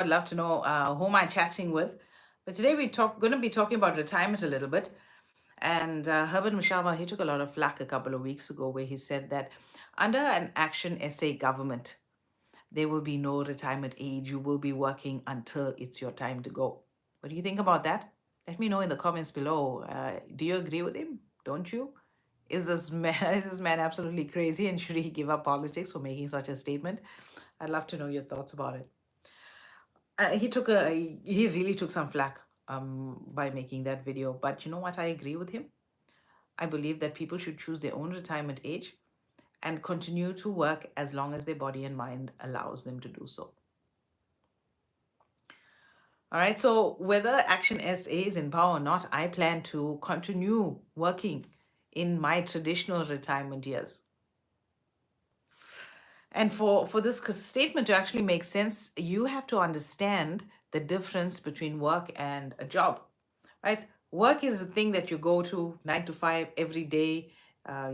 I'd love to know who am I chatting with. But today going to be talking about retirement a little bit. And Herbert Musharraf, he took a lot of flack a couple of weeks ago where he said that under an Action SA government, there will be no retirement age. You will be working until it's your time to go. What do you think about that? Let me know in the comments below. Do you agree with him? Don't you? Is this man is this man absolutely crazy and should he give up politics for making such a statement? I'd love to know your thoughts about it. He really took some flack by making that video, but you know what? I agree with him. I believe that people should choose their own retirement age and continue to work as long as their body and mind allows them to do so. All right, so whether Action SA is in power or not, I plan to continue working in my traditional retirement years. And for this statement to actually make sense, you have to understand the difference between work and a job, right? Work is a thing that you go to 9 to 5 every day.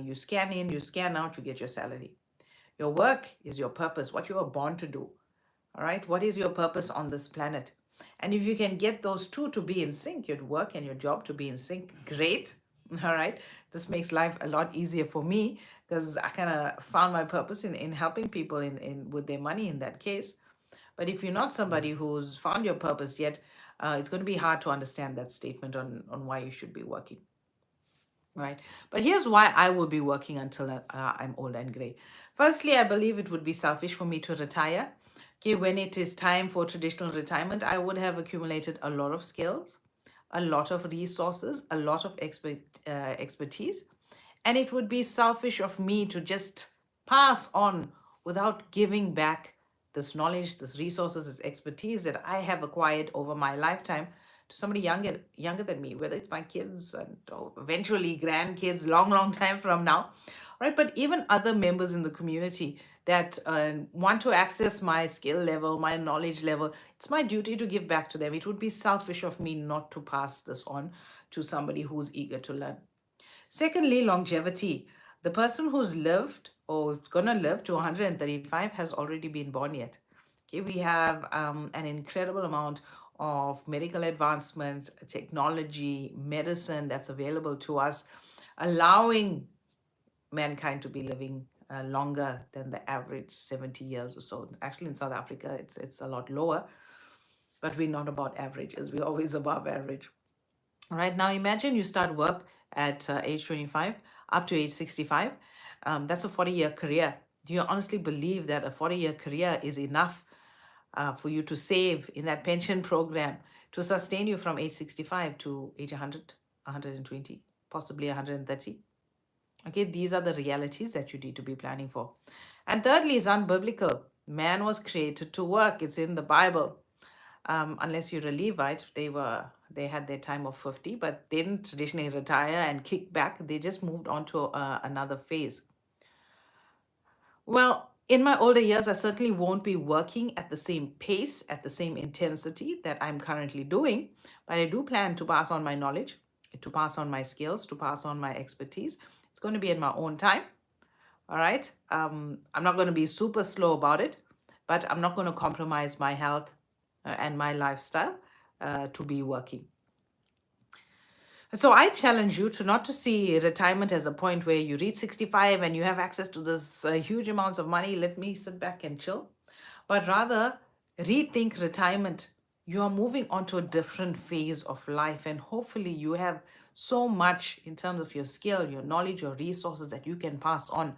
You scan in, you scan out, you get your salary. Your work is your purpose, what you are born to do. All right, what is your purpose on this planet? And if you can get those two to be in sync, your work and your job to be in sync, great. All right, this makes life a lot easier for me because I kind of found my purpose in helping people in with their money in that case. But if you're not somebody who's found your purpose yet, it's going to be hard to understand that statement on why you should be working. Right. But here's why I will be working until I'm old and gray. Firstly, I believe it would be selfish for me to retire. Okay, when it is time for traditional retirement, I would have accumulated a lot of skills, a lot of resources, a lot of expertise. And it would be selfish of me to just pass on without giving back this knowledge, this resources, this expertise that I have acquired over my lifetime to somebody younger than me, whether it's my kids and eventually grandkids, long time from now, right? But even other members in the community that want to access my skill level, my knowledge level, it's my duty to give back to them. It would be selfish of me not to pass this on to somebody who's eager to learn. Secondly, longevity. The person who's lived or is gonna live to 135 has already been born yet. Okay, we have an incredible amount of medical advancements, technology, medicine that's available to us, allowing mankind to be living longer than the average 70 years or so. Actually, in South Africa, it's a lot lower, but we're not about averages. We're always above average. All right, now imagine you start work at age 25 up to age 65. That's a 40-year career. Do you honestly believe that a 40-year career is enough for you to save in that pension program to sustain you from age 65 to age 100, 120, possibly 130? Okay, these are the realities that you need to be planning for. And thirdly, is unbiblical. Man was created to work. It's in the Bible. Unless you're a Levite, they had their time of 50, but they didn't traditionally retire and kick back. They just moved on to another phase. Well, in my older years, I certainly won't be working at the same pace, at the same intensity that I'm currently doing, but I do plan to pass on my knowledge, to pass on my skills, to pass on my expertise. It's going to be in my own time. All right. I'm not going to be super slow about it, but I'm not going to compromise my health and my lifestyle to be working. So I challenge you to not to see retirement as a point where you reach 65 and you have access to this huge amounts of money. Let me sit back and chill, but rather rethink retirement. You are moving on to a different phase of life, and hopefully you have so much in terms of your skill, your knowledge, your resources that you can pass on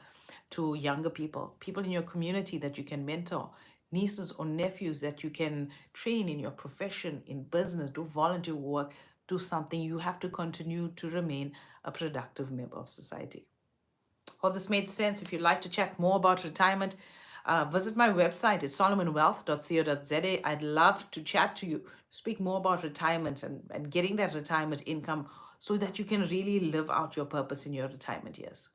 to younger people, people in your community that you can mentor, nieces or nephews that you can train in your profession, in business, do volunteer work, do something. You have to continue to remain a productive member of society. Hope this made sense. If you'd like to chat more about retirement, visit my website. It's solomonwealth.co.za. I'd love to chat to you, speak more about retirement and getting that retirement income so that you can really live out your purpose in your retirement years.